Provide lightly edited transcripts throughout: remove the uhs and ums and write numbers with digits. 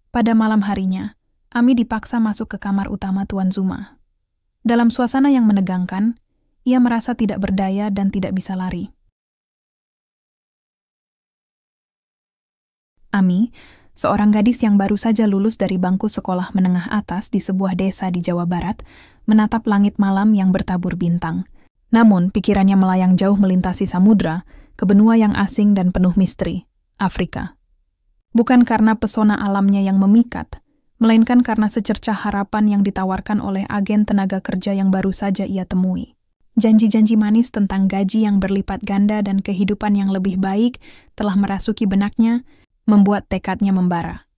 Pada malam harinya, Ami dipaksa masuk ke kamar utama Tuan Zuma. Dalam suasana yang menegangkan, ia merasa tidak berdaya dan tidak bisa lari. Ami, seorang gadis yang baru saja lulus dari bangku sekolah menengah atas di sebuah desa di Jawa Barat, menatap langit malam yang bertabur bintang. Namun, pikirannya melayang jauh melintasi samudra, ke benua yang asing dan penuh misteri, Afrika. Bukan karena pesona alamnya yang memikat, melainkan karena secercah harapan yang ditawarkan oleh agen tenaga kerja yang baru saja ia temui. Janji-janji manis tentang gaji yang berlipat ganda dan kehidupan yang lebih baik telah merasuki benaknya, membuat tekadnya membara.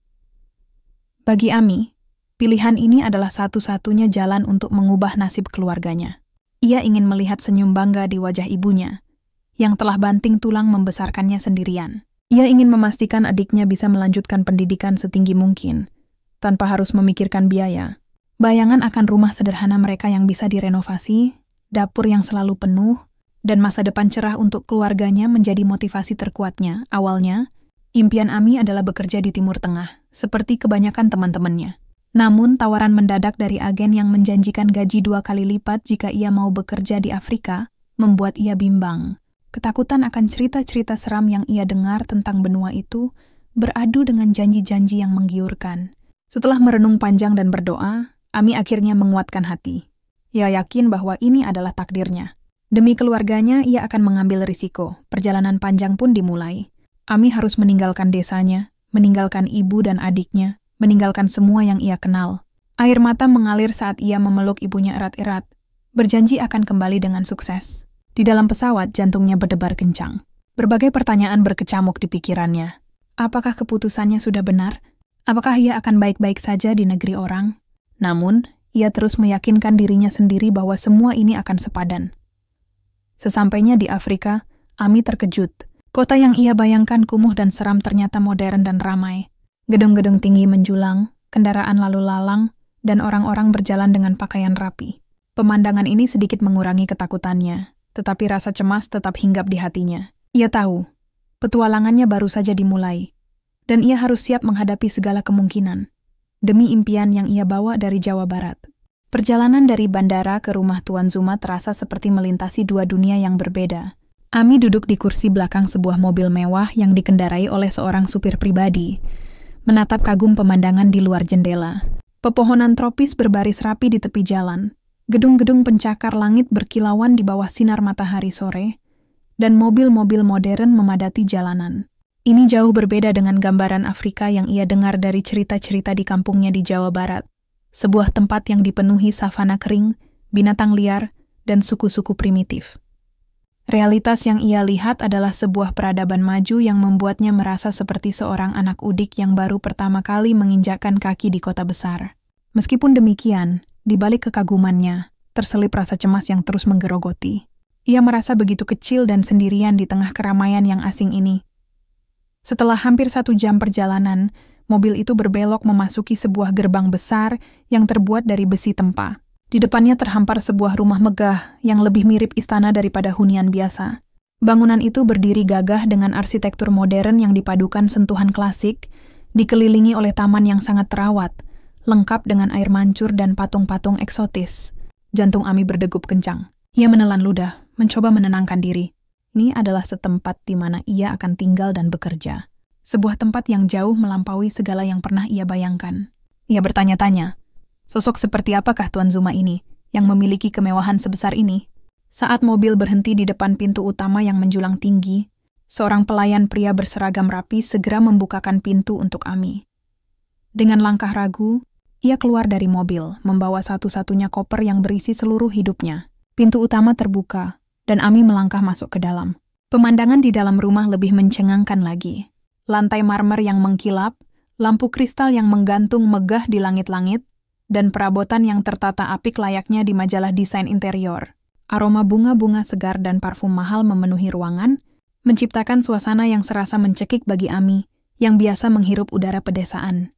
Bagi Ami, pilihan ini adalah satu-satunya jalan untuk mengubah nasib keluarganya. Ia ingin melihat senyum bangga di wajah ibunya, yang telah banting tulang membesarkannya sendirian. Ia ingin memastikan adiknya bisa melanjutkan pendidikan setinggi mungkin, tanpa harus memikirkan biaya. Bayangan akan rumah sederhana mereka yang bisa direnovasi, dapur yang selalu penuh, dan masa depan cerah untuk keluarganya menjadi motivasi terkuatnya. Awalnya, impian Ami adalah bekerja di Timur Tengah, seperti kebanyakan teman-temannya. Namun, tawaran mendadak dari agen yang menjanjikan gaji 2 kali lipat jika ia mau bekerja di Afrika, membuat ia bimbang. Ketakutan akan cerita-cerita seram yang ia dengar tentang benua itu, beradu dengan janji-janji yang menggiurkan. Setelah merenung panjang dan berdoa, Ami akhirnya menguatkan hati. Ia yakin bahwa ini adalah takdirnya. Demi keluarganya, ia akan mengambil risiko. Perjalanan panjang pun dimulai. Ami harus meninggalkan desanya, meninggalkan ibu dan adiknya, meninggalkan semua yang ia kenal. Air mata mengalir saat ia memeluk ibunya erat-erat, berjanji akan kembali dengan sukses. Di dalam pesawat, jantungnya berdebar kencang. Berbagai pertanyaan berkecamuk di pikirannya. Apakah keputusannya sudah benar? Apakah ia akan baik-baik saja di negeri orang? Namun, ia terus meyakinkan dirinya sendiri bahwa semua ini akan sepadan. Sesampainya di Afrika, Ami terkejut. Kota yang ia bayangkan kumuh dan seram ternyata modern dan ramai. Gedung-gedung tinggi menjulang, kendaraan lalu lalang, dan orang-orang berjalan dengan pakaian rapi. Pemandangan ini sedikit mengurangi ketakutannya, tetapi rasa cemas tetap hinggap di hatinya. Ia tahu, petualangannya baru saja dimulai, dan ia harus siap menghadapi segala kemungkinan, demi impian yang ia bawa dari Jawa Barat. Perjalanan dari bandara ke rumah Tuan Zuma terasa seperti melintasi dua dunia yang berbeda. Ami duduk di kursi belakang sebuah mobil mewah yang dikendarai oleh seorang supir pribadi, menatap kagum pemandangan di luar jendela. Pepohonan tropis berbaris rapi di tepi jalan, gedung-gedung pencakar langit berkilauan di bawah sinar matahari sore, dan mobil-mobil modern memadati jalanan. Ini jauh berbeda dengan gambaran Afrika yang ia dengar dari cerita-cerita di kampungnya di Jawa Barat. Sebuah tempat yang dipenuhi savana kering, binatang liar, dan suku-suku primitif. Realitas yang ia lihat adalah sebuah peradaban maju yang membuatnya merasa seperti seorang anak udik yang baru pertama kali menginjakkan kaki di kota besar. Meskipun demikian, di balik kekagumannya, terselip rasa cemas yang terus menggerogoti. Ia merasa begitu kecil dan sendirian di tengah keramaian yang asing ini. Setelah hampir 1 jam perjalanan, mobil itu berbelok memasuki sebuah gerbang besar yang terbuat dari besi tempa. Di depannya terhampar sebuah rumah megah yang lebih mirip istana daripada hunian biasa. Bangunan itu berdiri gagah dengan arsitektur modern yang dipadukan sentuhan klasik, dikelilingi oleh taman yang sangat terawat, lengkap dengan air mancur dan patung-patung eksotis. Jantung Ami berdegup kencang. Ia menelan ludah, mencoba menenangkan diri. Ini adalah setempat di mana ia akan tinggal dan bekerja. Sebuah tempat yang jauh melampaui segala yang pernah ia bayangkan. Ia bertanya-tanya, sosok seperti apakah Tuan Zuma ini, yang memiliki kemewahan sebesar ini? Saat mobil berhenti di depan pintu utama yang menjulang tinggi, seorang pelayan pria berseragam rapi segera membukakan pintu untuk Ami. Dengan langkah ragu, ia keluar dari mobil, membawa satu-satunya koper yang berisi seluruh hidupnya. Pintu utama terbuka, dan Ami melangkah masuk ke dalam. Pemandangan di dalam rumah lebih mencengangkan lagi. Lantai marmer yang mengkilap, lampu kristal yang menggantung megah di langit-langit, dan perabotan yang tertata apik layaknya di majalah desain interior. Aroma bunga-bunga segar dan parfum mahal memenuhi ruangan, menciptakan suasana yang serasa mencekik bagi Ami, yang biasa menghirup udara pedesaan.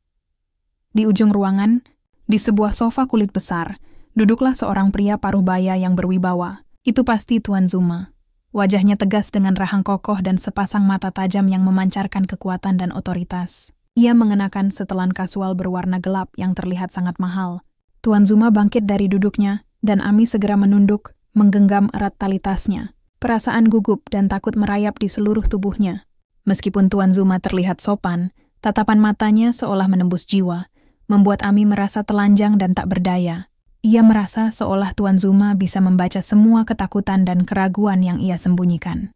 Di ujung ruangan, di sebuah sofa kulit besar, duduklah seorang pria paruh-baya yang berwibawa. Itu pasti Tuan Zuma. Wajahnya tegas dengan rahang kokoh dan sepasang mata tajam yang memancarkan kekuatan dan otoritas. Ia mengenakan setelan kasual berwarna gelap yang terlihat sangat mahal. Tuan Zuma bangkit dari duduknya, dan Ami segera menunduk, menggenggam erat tali tasnya. Perasaan gugup dan takut merayap di seluruh tubuhnya. Meskipun Tuan Zuma terlihat sopan, tatapan matanya seolah menembus jiwa, membuat Ami merasa telanjang dan tak berdaya. Ia merasa seolah Tuan Zuma bisa membaca semua ketakutan dan keraguan yang ia sembunyikan.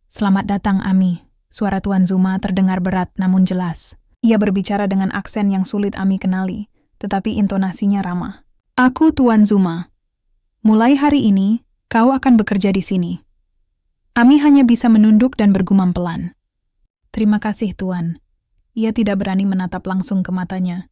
"Selamat datang, Ami." Suara Tuan Zuma terdengar berat namun jelas. Ia berbicara dengan aksen yang sulit Ami kenali, tetapi intonasinya ramah. "Aku Tuan Zuma. Mulai hari ini, kau akan bekerja di sini." Ami hanya bisa menunduk dan bergumam pelan. "Terima kasih, Tuan." Ia tidak berani menatap langsung ke matanya.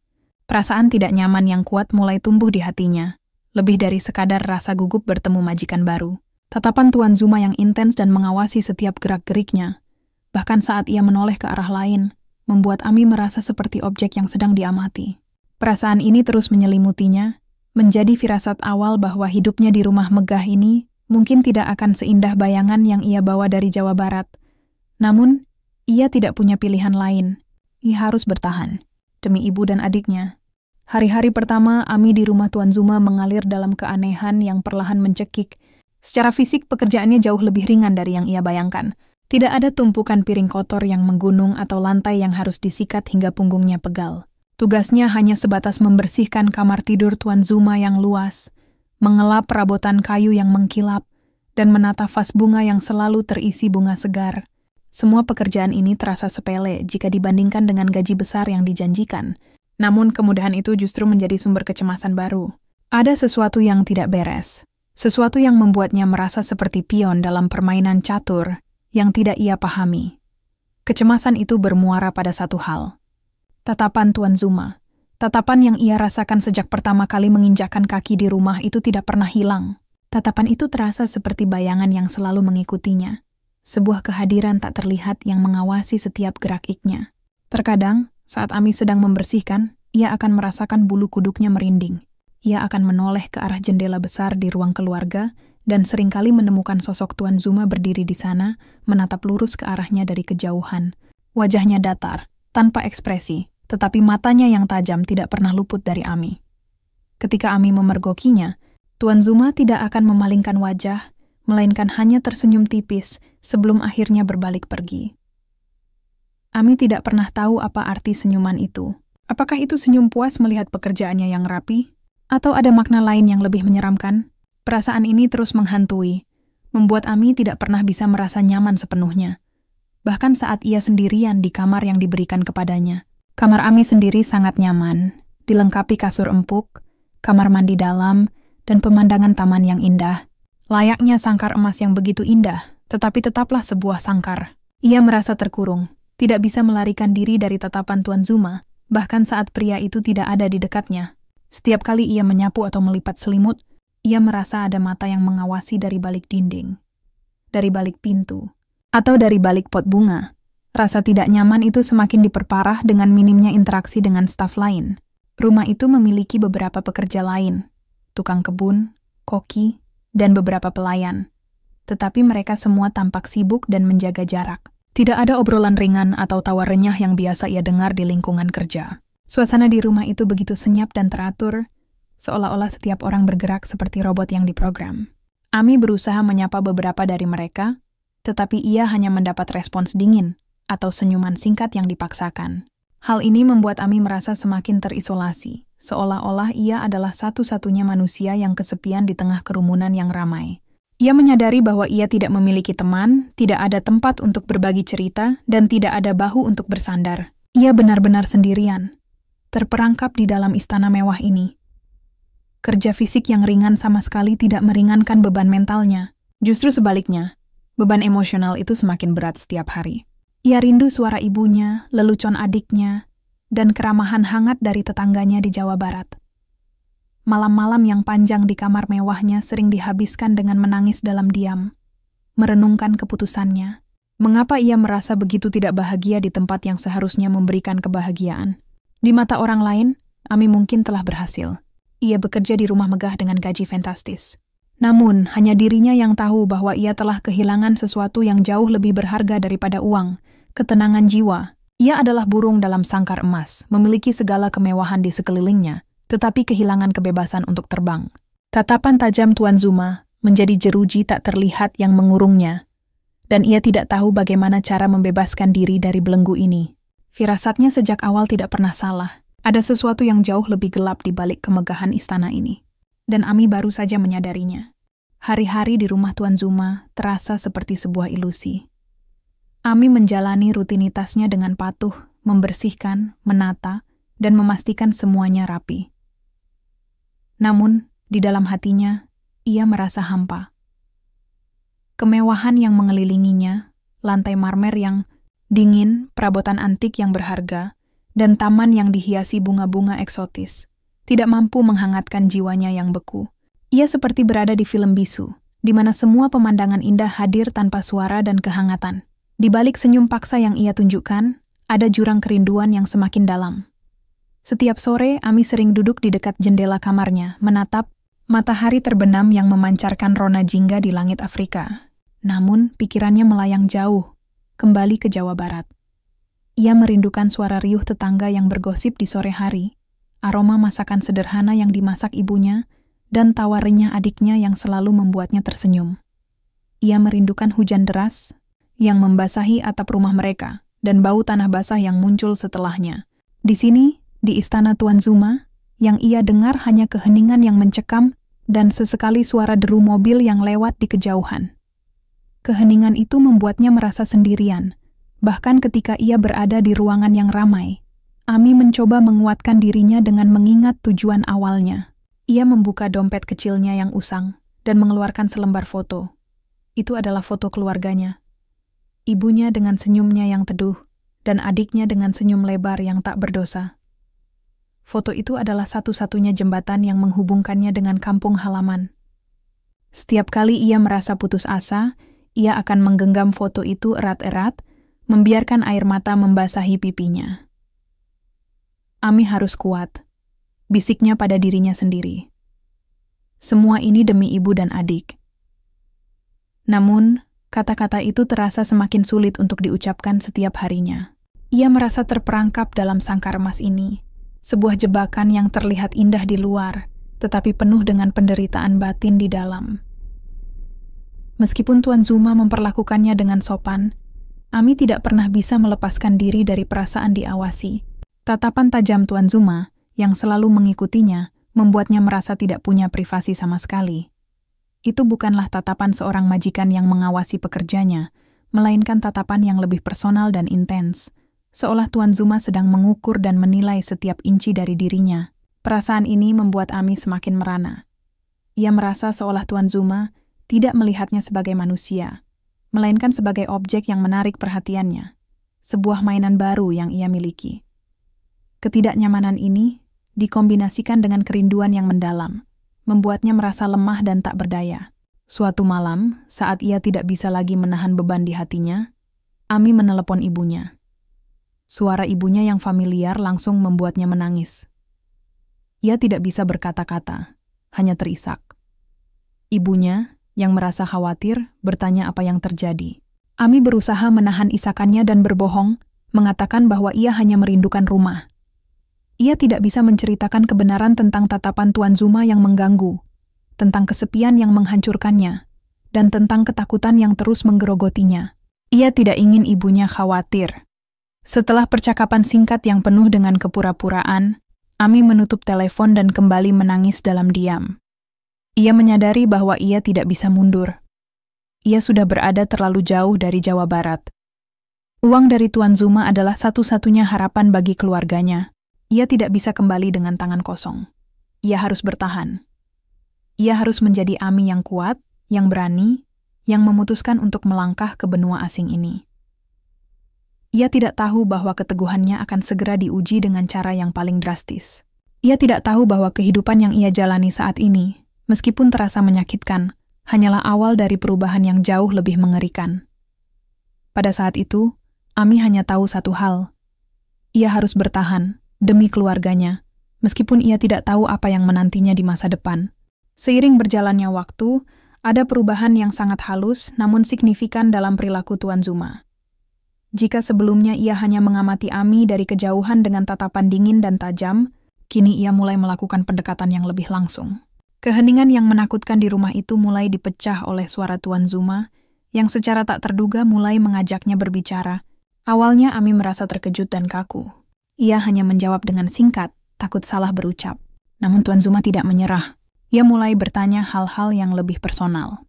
Perasaan tidak nyaman yang kuat mulai tumbuh di hatinya, lebih dari sekadar rasa gugup bertemu majikan baru. Tatapan Tuan Zuma yang intens dan mengawasi setiap gerak-geriknya, bahkan saat ia menoleh ke arah lain, membuat Ami merasa seperti objek yang sedang diamati. Perasaan ini terus menyelimutinya, menjadi firasat awal bahwa hidupnya di rumah megah ini mungkin tidak akan seindah bayangan yang ia bawa dari Jawa Barat. Namun, ia tidak punya pilihan lain. Ia harus bertahan demi ibu dan adiknya. Hari-hari pertama Ami di rumah Tuan Zuma mengalir dalam keanehan yang perlahan mencekik. Secara fisik pekerjaannya jauh lebih ringan dari yang ia bayangkan. Tidak ada tumpukan piring kotor yang menggunung atau lantai yang harus disikat hingga punggungnya pegal. Tugasnya hanya sebatas membersihkan kamar tidur Tuan Zuma yang luas, mengelap perabotan kayu yang mengkilap, dan menata vas bunga yang selalu terisi bunga segar. Semua pekerjaan ini terasa sepele jika dibandingkan dengan gaji besar yang dijanjikan. Namun kemudahan itu justru menjadi sumber kecemasan baru. Ada sesuatu yang tidak beres. Sesuatu yang membuatnya merasa seperti pion dalam permainan catur yang tidak ia pahami. Kecemasan itu bermuara pada satu hal. Tatapan Tuan Zuma. Tatapan yang ia rasakan sejak pertama kali menginjakkan kaki di rumah itu tidak pernah hilang. Tatapan itu terasa seperti bayangan yang selalu mengikutinya. Sebuah kehadiran tak terlihat yang mengawasi setiap gerak-iknya. Terkadang, saat Ami sedang membersihkan, ia akan merasakan bulu kuduknya merinding. Ia akan menoleh ke arah jendela besar di ruang keluarga dan seringkali menemukan sosok Tuan Zuma berdiri di sana, menatap lurus ke arahnya dari kejauhan. Wajahnya datar, tanpa ekspresi, tetapi matanya yang tajam tidak pernah luput dari Ami. Ketika Ami memergokinya, Tuan Zuma tidak akan memalingkan wajah, melainkan hanya tersenyum tipis sebelum akhirnya berbalik pergi. Ami tidak pernah tahu apa arti senyuman itu. Apakah itu senyum puas melihat pekerjaannya yang rapi? Atau ada makna lain yang lebih menyeramkan? Perasaan ini terus menghantui, membuat Ami tidak pernah bisa merasa nyaman sepenuhnya. Bahkan saat ia sendirian di kamar yang diberikan kepadanya. Kamar Ami sendiri sangat nyaman, dilengkapi kasur empuk, kamar mandi dalam, dan pemandangan taman yang indah. Layaknya sangkar emas yang begitu indah, tetapi tetaplah sebuah sangkar. Ia merasa terkurung, tidak bisa melarikan diri dari tatapan Tuan Zuma, bahkan saat pria itu tidak ada di dekatnya. Setiap kali ia menyapu atau melipat selimut, ia merasa ada mata yang mengawasi dari balik dinding, dari balik pintu, atau dari balik pot bunga. Rasa tidak nyaman itu semakin diperparah dengan minimnya interaksi dengan staf lain. Rumah itu memiliki beberapa pekerja lain, tukang kebun, koki, dan beberapa pelayan. Tetapi mereka semua tampak sibuk dan menjaga jarak. Tidak ada obrolan ringan atau tawa renyah yang biasa ia dengar di lingkungan kerja. Suasana di rumah itu begitu senyap dan teratur, seolah-olah setiap orang bergerak seperti robot yang diprogram. Ami berusaha menyapa beberapa dari mereka, tetapi ia hanya mendapat respons dingin atau senyuman singkat yang dipaksakan. Hal ini membuat Ami merasa semakin terisolasi, seolah-olah ia adalah satu-satunya manusia yang kesepian di tengah kerumunan yang ramai. Ia menyadari bahwa ia tidak memiliki teman, tidak ada tempat untuk berbagi cerita, dan tidak ada bahu untuk bersandar. Ia benar-benar sendirian, terperangkap di dalam istana mewah ini. Kerja fisik yang ringan sama sekali tidak meringankan beban mentalnya. Justru sebaliknya, beban emosional itu semakin berat setiap hari. Ia rindu suara ibunya, lelucon adiknya, dan keramahan hangat dari tetangganya di Jawa Barat. Malam-malam yang panjang di kamar mewahnya sering dihabiskan dengan menangis dalam diam, merenungkan keputusannya. Mengapa ia merasa begitu tidak bahagia di tempat yang seharusnya memberikan kebahagiaan? Di mata orang lain, Ami mungkin telah berhasil. Ia bekerja di rumah megah dengan gaji fantastis. Namun, hanya dirinya yang tahu bahwa ia telah kehilangan sesuatu yang jauh lebih berharga daripada uang, ketenangan jiwa, Ia adalah burung dalam sangkar emas, memiliki segala kemewahan di sekelilingnya, tetapi kehilangan kebebasan untuk terbang. Tatapan tajam Tuan Zuma menjadi jeruji tak terlihat yang mengurungnya, dan ia tidak tahu bagaimana cara membebaskan diri dari belenggu ini. Firasatnya sejak awal tidak pernah salah. Ada sesuatu yang jauh lebih gelap di balik kemegahan istana ini. Dan Ami baru saja menyadarinya. Hari-hari di rumah Tuan Zuma terasa seperti sebuah ilusi. Ami menjalani rutinitasnya dengan patuh, membersihkan, menata, dan memastikan semuanya rapi. Namun, di dalam hatinya, ia merasa hampa. Kemewahan yang mengelilinginya, lantai marmer yang dingin, perabotan antik yang berharga, dan taman yang dihiasi bunga-bunga eksotis, tidak mampu menghangatkan jiwanya yang beku. Ia seperti berada di film bisu, di mana semua pemandangan indah hadir tanpa suara dan kehangatan. Di balik senyum paksa yang ia tunjukkan, ada jurang kerinduan yang semakin dalam. Setiap sore, Ami sering duduk di dekat jendela kamarnya, menatap matahari terbenam yang memancarkan rona jingga di langit Afrika. Namun, pikirannya melayang jauh, kembali ke Jawa Barat. Ia merindukan suara riuh tetangga yang bergosip di sore hari, aroma masakan sederhana yang dimasak ibunya, dan tawa renyah adiknya yang selalu membuatnya tersenyum. Ia merindukan hujan deras yang membasahi atap rumah mereka, dan bau tanah basah yang muncul setelahnya. Di sini, di istana Tuan Zuma, yang ia dengar hanya keheningan yang mencekam dan sesekali suara deru mobil yang lewat di kejauhan. Keheningan itu membuatnya merasa sendirian. Bahkan ketika ia berada di ruangan yang ramai, Ami mencoba menguatkan dirinya dengan mengingat tujuan awalnya. Ia membuka dompet kecilnya yang usang dan mengeluarkan selembar foto. Itu adalah foto keluarganya. Ibunya dengan senyumnya yang teduh, dan adiknya dengan senyum lebar yang tak berdosa. Foto itu adalah satu-satunya jembatan yang menghubungkannya dengan kampung halaman. Setiap kali ia merasa putus asa, ia akan menggenggam foto itu erat-erat, membiarkan air mata membasahi pipinya. Ami harus kuat, bisiknya pada dirinya sendiri. Semua ini demi ibu dan adik. Namun, kata-kata itu terasa semakin sulit untuk diucapkan setiap harinya. Ia merasa terperangkap dalam sangkar emas ini, sebuah jebakan yang terlihat indah di luar, tetapi penuh dengan penderitaan batin di dalam. Meskipun Tuan Zuma memperlakukannya dengan sopan, Ami tidak pernah bisa melepaskan diri dari perasaan diawasi. Tatapan tajam Tuan Zuma, yang selalu mengikutinya, membuatnya merasa tidak punya privasi sama sekali. Itu bukanlah tatapan seorang majikan yang mengawasi pekerjanya, melainkan tatapan yang lebih personal dan intens, seolah Tuan Zuma sedang mengukur dan menilai setiap inci dari dirinya. Perasaan ini membuat Ami semakin merana. Ia merasa seolah Tuan Zuma tidak melihatnya sebagai manusia, melainkan sebagai objek yang menarik perhatiannya, sebuah mainan baru yang ia miliki. Ketidaknyamanan ini dikombinasikan dengan kerinduan yang mendalam, membuatnya merasa lemah dan tak berdaya. Suatu malam, saat ia tidak bisa lagi menahan beban di hatinya, Ami menelepon ibunya. Suara ibunya yang familiar langsung membuatnya menangis. Ia tidak bisa berkata-kata, hanya terisak. Ibunya, yang merasa khawatir, bertanya apa yang terjadi. Ami berusaha menahan isakannya dan berbohong, mengatakan bahwa ia hanya merindukan rumah. Ia tidak bisa menceritakan kebenaran tentang tatapan Tuan Zuma yang mengganggu, tentang kesepian yang menghancurkannya, dan tentang ketakutan yang terus menggerogotinya. Ia tidak ingin ibunya khawatir. Setelah percakapan singkat yang penuh dengan kepura-puraan, Ami menutup telepon dan kembali menangis dalam diam. Ia menyadari bahwa ia tidak bisa mundur. Ia sudah berada terlalu jauh dari Jawa Barat. Uang dari Tuan Zuma adalah satu-satunya harapan bagi keluarganya. Ia tidak bisa kembali dengan tangan kosong. Ia harus bertahan. Ia harus menjadi Ami yang kuat, yang berani, yang memutuskan untuk melangkah ke benua asing ini. Ia tidak tahu bahwa keteguhannya akan segera diuji dengan cara yang paling drastis. Ia tidak tahu bahwa kehidupan yang ia jalani saat ini, meskipun terasa menyakitkan, hanyalah awal dari perubahan yang jauh lebih mengerikan. Pada saat itu, Ami hanya tahu satu hal. Ia harus bertahan, demi keluarganya, meskipun ia tidak tahu apa yang menantinya di masa depan. Seiring berjalannya waktu, ada perubahan yang sangat halus namun signifikan dalam perilaku Tuan Zuma. Jika sebelumnya ia hanya mengamati Ami dari kejauhan dengan tatapan dingin dan tajam, kini ia mulai melakukan pendekatan yang lebih langsung. Keheningan yang menakutkan di rumah itu mulai dipecah oleh suara Tuan Zuma, yang secara tak terduga mulai mengajaknya berbicara. Awalnya Ami merasa terkejut dan kaku. Ia hanya menjawab dengan singkat, takut salah berucap. Namun Tuan Zuma tidak menyerah. Ia mulai bertanya hal-hal yang lebih personal.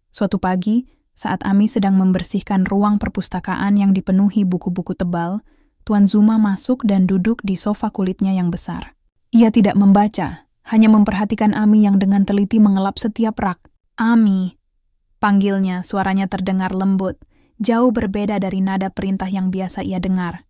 Suatu pagi, saat Ami sedang membersihkan ruang perpustakaan yang dipenuhi buku-buku tebal, Tuan Zuma masuk dan duduk di sofa kulitnya yang besar. Ia tidak membaca, hanya memperhatikan Ami yang dengan teliti mengelap setiap rak. "Ami," panggilnya, suaranya terdengar lembut, jauh berbeda dari nada perintah yang biasa ia dengar.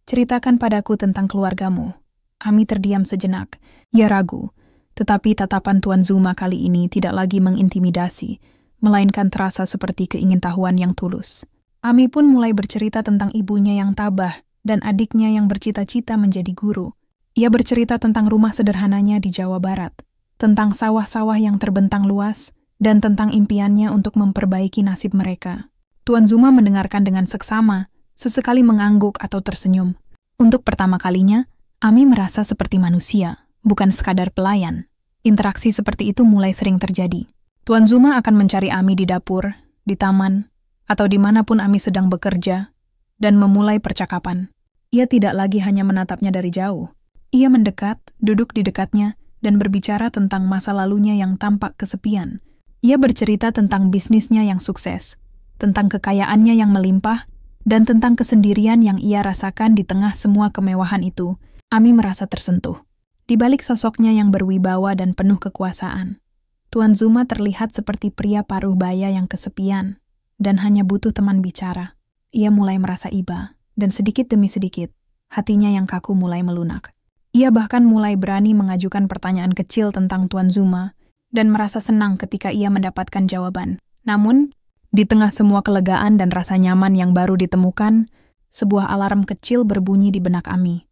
"Ceritakan padaku tentang keluargamu." Ami terdiam sejenak. Ia ragu, tetapi tatapan Tuan Zuma kali ini tidak lagi mengintimidasi, melainkan terasa seperti keingintahuan yang tulus. Ami pun mulai bercerita tentang ibunya yang tabah dan adiknya yang bercita-cita menjadi guru. Ia bercerita tentang rumah sederhananya di Jawa Barat, tentang sawah-sawah yang terbentang luas, dan tentang impiannya untuk memperbaiki nasib mereka. Tuan Zuma mendengarkan dengan seksama, sesekali mengangguk atau tersenyum. Untuk pertama kalinya, Ami merasa seperti manusia, bukan sekadar pelayan. Interaksi seperti itu mulai sering terjadi. Tuan Zuma akan mencari Ami di dapur, di taman, atau dimanapun Ami sedang bekerja, dan memulai percakapan. Ia tidak lagi hanya menatapnya dari jauh. Ia mendekat, duduk di dekatnya, dan berbicara tentang masa lalunya yang tampak kesepian. Ia bercerita tentang bisnisnya yang sukses, tentang kekayaannya yang melimpah, dan tentang kesendirian yang ia rasakan di tengah semua kemewahan itu. Ami merasa tersentuh. Di balik sosoknya yang berwibawa dan penuh kekuasaan, Tuan Zuma terlihat seperti pria paruh baya yang kesepian dan hanya butuh teman bicara. Ia mulai merasa iba, dan sedikit demi sedikit, hatinya yang kaku mulai melunak. Ia bahkan mulai berani mengajukan pertanyaan kecil tentang Tuan Zuma dan merasa senang ketika ia mendapatkan jawaban. Namun, di tengah semua kelegaan dan rasa nyaman yang baru ditemukan, sebuah alarm kecil berbunyi di benak Ami.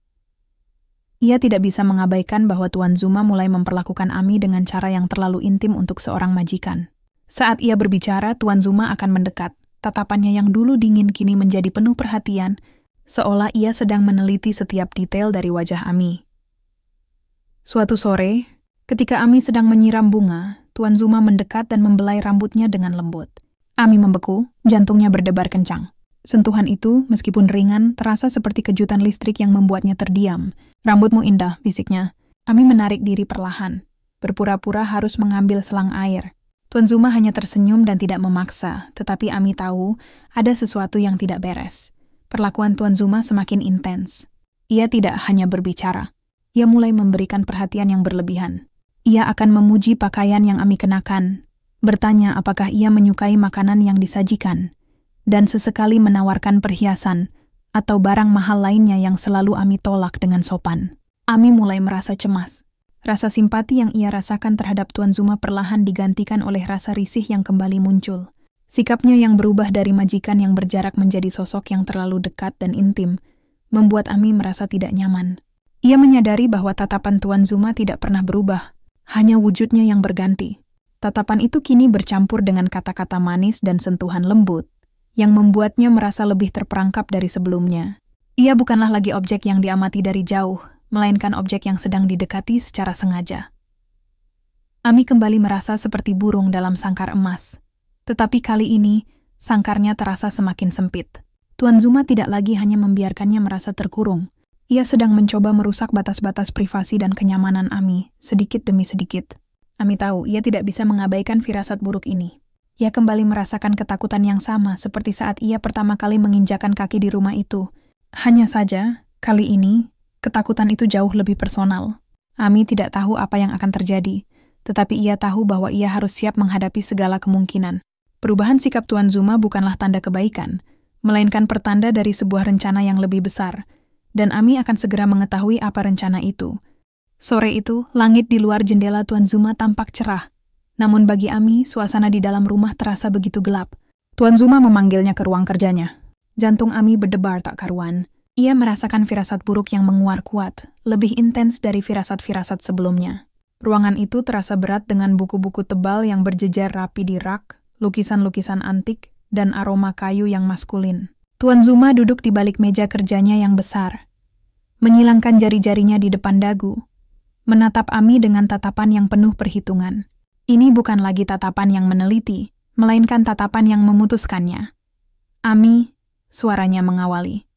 Ia tidak bisa mengabaikan bahwa Tuan Zuma mulai memperlakukan Ami dengan cara yang terlalu intim untuk seorang majikan. Saat ia berbicara, Tuan Zuma akan mendekat. Tatapannya yang dulu dingin kini menjadi penuh perhatian, seolah ia sedang meneliti setiap detail dari wajah Ami. Suatu sore, ketika Ami sedang menyiram bunga, Tuan Zuma mendekat dan membelai rambutnya dengan lembut. Ami membeku, jantungnya berdebar kencang. Sentuhan itu, meskipun ringan, terasa seperti kejutan listrik yang membuatnya terdiam. "Rambutmu indah," bisiknya. Ami menarik diri perlahan, berpura-pura harus mengambil selang air. Tuan Zuma hanya tersenyum dan tidak memaksa, tetapi Ami tahu ada sesuatu yang tidak beres. Perlakuan Tuan Zuma semakin intens. Ia tidak hanya berbicara. Ia mulai memberikan perhatian yang berlebihan. Ia akan memuji pakaian yang Ami kenakan, bertanya apakah ia menyukai makanan yang disajikan, dan sesekali menawarkan perhiasan atau barang mahal lainnya yang selalu Ami tolak dengan sopan. Ami mulai merasa cemas. Rasa simpati yang ia rasakan terhadap Tuan Zuma perlahan digantikan oleh rasa risih yang kembali muncul. Sikapnya yang berubah dari majikan yang berjarak menjadi sosok yang terlalu dekat dan intim, membuat Ami merasa tidak nyaman. Ia menyadari bahwa tatapan Tuan Zuma tidak pernah berubah, hanya wujudnya yang berganti. Tatapan itu kini bercampur dengan kata-kata manis dan sentuhan lembut, yang membuatnya merasa lebih terperangkap dari sebelumnya. Ia bukanlah lagi objek yang diamati dari jauh, melainkan objek yang sedang didekati secara sengaja. Ami kembali merasa seperti burung dalam sangkar emas. Tetapi kali ini, sangkarnya terasa semakin sempit. Tuan Zuma tidak lagi hanya membiarkannya merasa terkurung. Ia sedang mencoba merusak batas-batas privasi dan kenyamanan Ami, sedikit demi sedikit. Ami tahu ia tidak bisa mengabaikan firasat buruk ini. Ia kembali merasakan ketakutan yang sama seperti saat ia pertama kali menginjakan kaki di rumah itu. Hanya saja, kali ini, ketakutan itu jauh lebih personal. Ami tidak tahu apa yang akan terjadi, tetapi ia tahu bahwa ia harus siap menghadapi segala kemungkinan. Perubahan sikap Tuan Zuma bukanlah tanda kebaikan, melainkan pertanda dari sebuah rencana yang lebih besar, dan Ami akan segera mengetahui apa rencana itu. Sore itu, langit di luar jendela Tuan Zuma tampak cerah. Namun bagi Ami, suasana di dalam rumah terasa begitu gelap. Tuan Zuma memanggilnya ke ruang kerjanya. Jantung Ami berdebar tak karuan. Ia merasakan firasat buruk yang menguar kuat, lebih intens dari firasat-firasat sebelumnya. Ruangan itu terasa berat dengan buku-buku tebal yang berjejer rapi di rak, lukisan-lukisan antik, dan aroma kayu yang maskulin. Tuan Zuma duduk di balik meja kerjanya yang besar, menyilangkan jari-jarinya di depan dagu, menatap Ami dengan tatapan yang penuh perhitungan. Ini bukan lagi tatapan yang meneliti, melainkan tatapan yang memutuskannya. Ami, suaranya mengawali.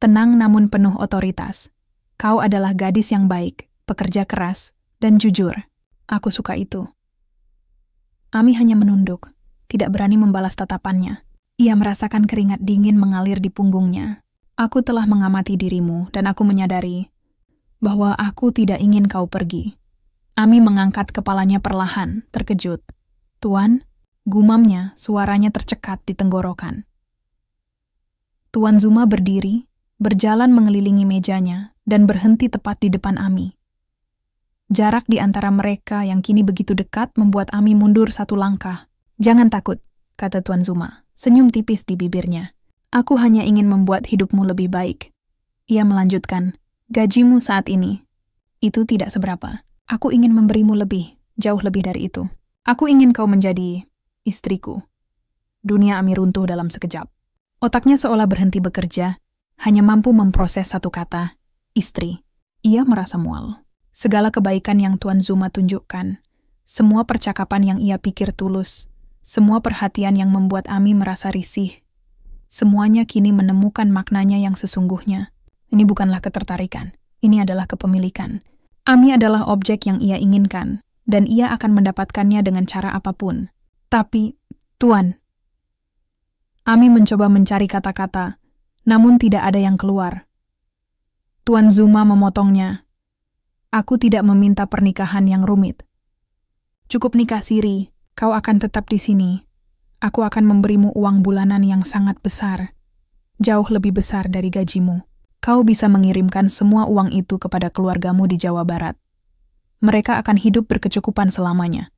Tenang namun penuh otoritas. Kau adalah gadis yang baik, pekerja keras, dan jujur. Aku suka itu. Ami hanya menunduk, tidak berani membalas tatapannya. Ia merasakan keringat dingin mengalir di punggungnya. Aku telah mengamati dirimu dan aku menyadari bahwa aku tidak ingin kau pergi. Ami mengangkat kepalanya perlahan, terkejut. Tuan, gumamnya, suaranya tercekat di tenggorokan. Tuan Zuma berdiri, berjalan mengelilingi mejanya, dan berhenti tepat di depan Ami. Jarak di antara mereka yang kini begitu dekat membuat Ami mundur satu langkah. Jangan takut, kata Tuan Zuma, senyum tipis di bibirnya. Aku hanya ingin membuat hidupmu lebih baik. Ia melanjutkan, gajimu saat ini, itu tidak seberapa. Aku ingin memberimu lebih, jauh lebih dari itu. Aku ingin kau menjadi istriku. Dunia Ami runtuh dalam sekejap. Otaknya seolah berhenti bekerja, hanya mampu memproses satu kata, istri. Ia merasa mual. Segala kebaikan yang Tuan Zuma tunjukkan, semua percakapan yang ia pikir tulus, semua perhatian yang membuat Ami merasa risih, semuanya kini menemukan maknanya yang sesungguhnya. Ini bukanlah ketertarikan, ini adalah kepemilikan. Ami adalah objek yang ia inginkan, dan ia akan mendapatkannya dengan cara apapun. Tapi, Tuan, Ami mencoba mencari kata-kata, namun tidak ada yang keluar. Tuan Zuma memotongnya. Aku tidak meminta pernikahan yang rumit. Cukup nikah siri, kau akan tetap di sini. Aku akan memberimu uang bulanan yang sangat besar, jauh lebih besar dari gajimu. Kau bisa mengirimkan semua uang itu kepada keluargamu di Jawa Barat. Mereka akan hidup berkecukupan selamanya.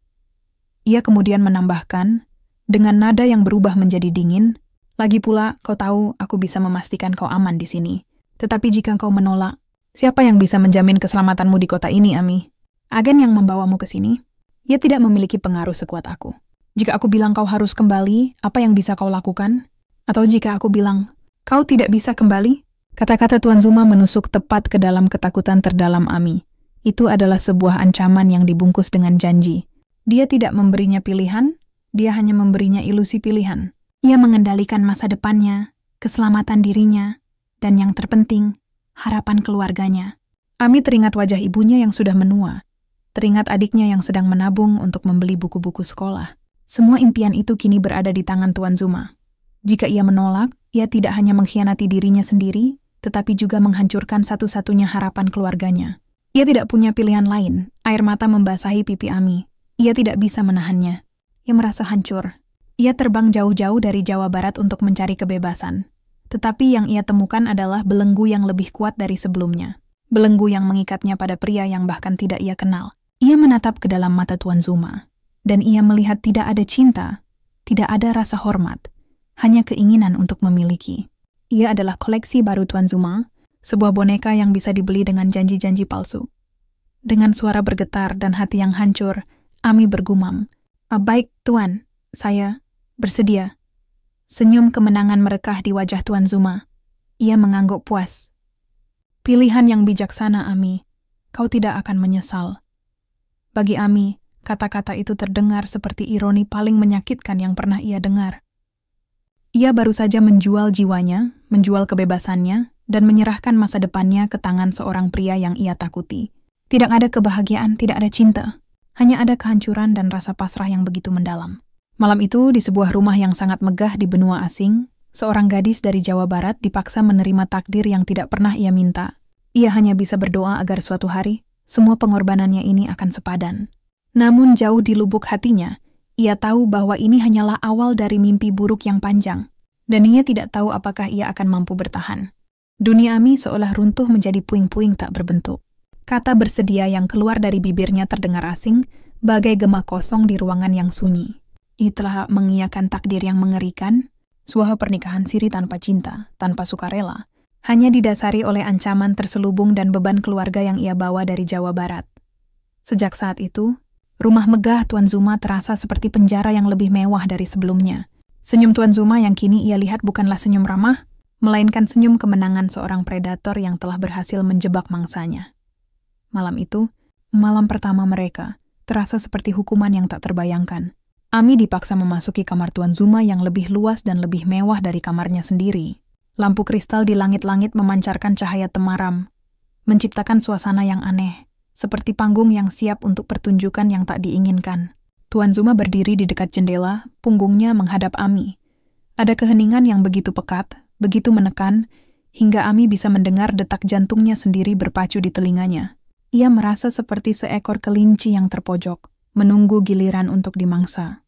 Ia kemudian menambahkan, dengan nada yang berubah menjadi dingin, lagi pula kau tahu aku bisa memastikan kau aman di sini. Tetapi jika kau menolak, siapa yang bisa menjamin keselamatanmu di kota ini, Ami? Agen yang membawamu ke sini? Ia tidak memiliki pengaruh sekuat aku. Jika aku bilang kau harus kembali, apa yang bisa kau lakukan? Atau jika aku bilang, kau tidak bisa kembali? Kata-kata Tuan Zuma menusuk tepat ke dalam ketakutan terdalam Ami. Itu adalah sebuah ancaman yang dibungkus dengan janji. Dia tidak memberinya pilihan, dia hanya memberinya ilusi pilihan. Ia mengendalikan masa depannya, keselamatan dirinya, dan yang terpenting, harapan keluarganya. Ami teringat wajah ibunya yang sudah menua, teringat adiknya yang sedang menabung untuk membeli buku-buku sekolah. Semua impian itu kini berada di tangan Tuan Zuma. Jika ia menolak, ia tidak hanya mengkhianati dirinya sendiri, tetapi juga menghancurkan satu-satunya harapan keluarganya. Ia tidak punya pilihan lain, air mata membasahi pipi Ami. Ia tidak bisa menahannya. Ia merasa hancur. Ia terbang jauh-jauh dari Jawa Barat untuk mencari kebebasan. Tetapi yang ia temukan adalah belenggu yang lebih kuat dari sebelumnya. Belenggu yang mengikatnya pada pria yang bahkan tidak ia kenal. Ia menatap ke dalam mata Tuan Zuma. Dan ia melihat tidak ada cinta, tidak ada rasa hormat, hanya keinginan untuk memiliki. Ia adalah koleksi baru Tuan Zuma, sebuah boneka yang bisa dibeli dengan janji-janji palsu. Dengan suara bergetar dan hati yang hancur, Ami bergumam, "Baik, Tuan, saya bersedia." Senyum kemenangan merekah di wajah Tuan Zuma. Ia mengangguk puas. Pilihan yang bijaksana, Ami. Kau tidak akan menyesal. Bagi Ami, kata-kata itu terdengar seperti ironi paling menyakitkan yang pernah ia dengar. Ia baru saja menjual jiwanya, menjual kebebasannya, dan menyerahkan masa depannya ke tangan seorang pria yang ia takuti. Tidak ada kebahagiaan, tidak ada cinta. Hanya ada kehancuran dan rasa pasrah yang begitu mendalam. Malam itu, di sebuah rumah yang sangat megah di benua asing, seorang gadis dari Jawa Barat dipaksa menerima takdir yang tidak pernah ia minta. Ia hanya bisa berdoa agar suatu hari, semua pengorbanannya ini akan sepadan. Namun jauh di lubuk hatinya, ia tahu bahwa ini hanyalah awal dari mimpi buruk yang panjang, dan ia tidak tahu apakah ia akan mampu bertahan. Dunia Ami seolah runtuh menjadi puing-puing tak berbentuk. Kata bersedia yang keluar dari bibirnya terdengar asing, bagai gema kosong di ruangan yang sunyi. Ia telah mengiyakan takdir yang mengerikan, sebuah pernikahan siri tanpa cinta, tanpa sukarela, hanya didasari oleh ancaman terselubung dan beban keluarga yang ia bawa dari Jawa Barat. Sejak saat itu, rumah megah Tuan Zuma terasa seperti penjara yang lebih mewah dari sebelumnya. Senyum Tuan Zuma yang kini ia lihat bukanlah senyum ramah, melainkan senyum kemenangan seorang predator yang telah berhasil menjebak mangsanya. Malam itu, malam pertama mereka, terasa seperti hukuman yang tak terbayangkan. Ami dipaksa memasuki kamar Tuan Zuma yang lebih luas dan lebih mewah dari kamarnya sendiri. Lampu kristal di langit-langit memancarkan cahaya temaram, menciptakan suasana yang aneh, seperti panggung yang siap untuk pertunjukan yang tak diinginkan. Tuan Zuma berdiri di dekat jendela, punggungnya menghadap Ami. Ada keheningan yang begitu pekat, begitu menekan, hingga Ami bisa mendengar detak jantungnya sendiri berpacu di telinganya. Ia merasa seperti seekor kelinci yang terpojok, menunggu giliran untuk dimangsa.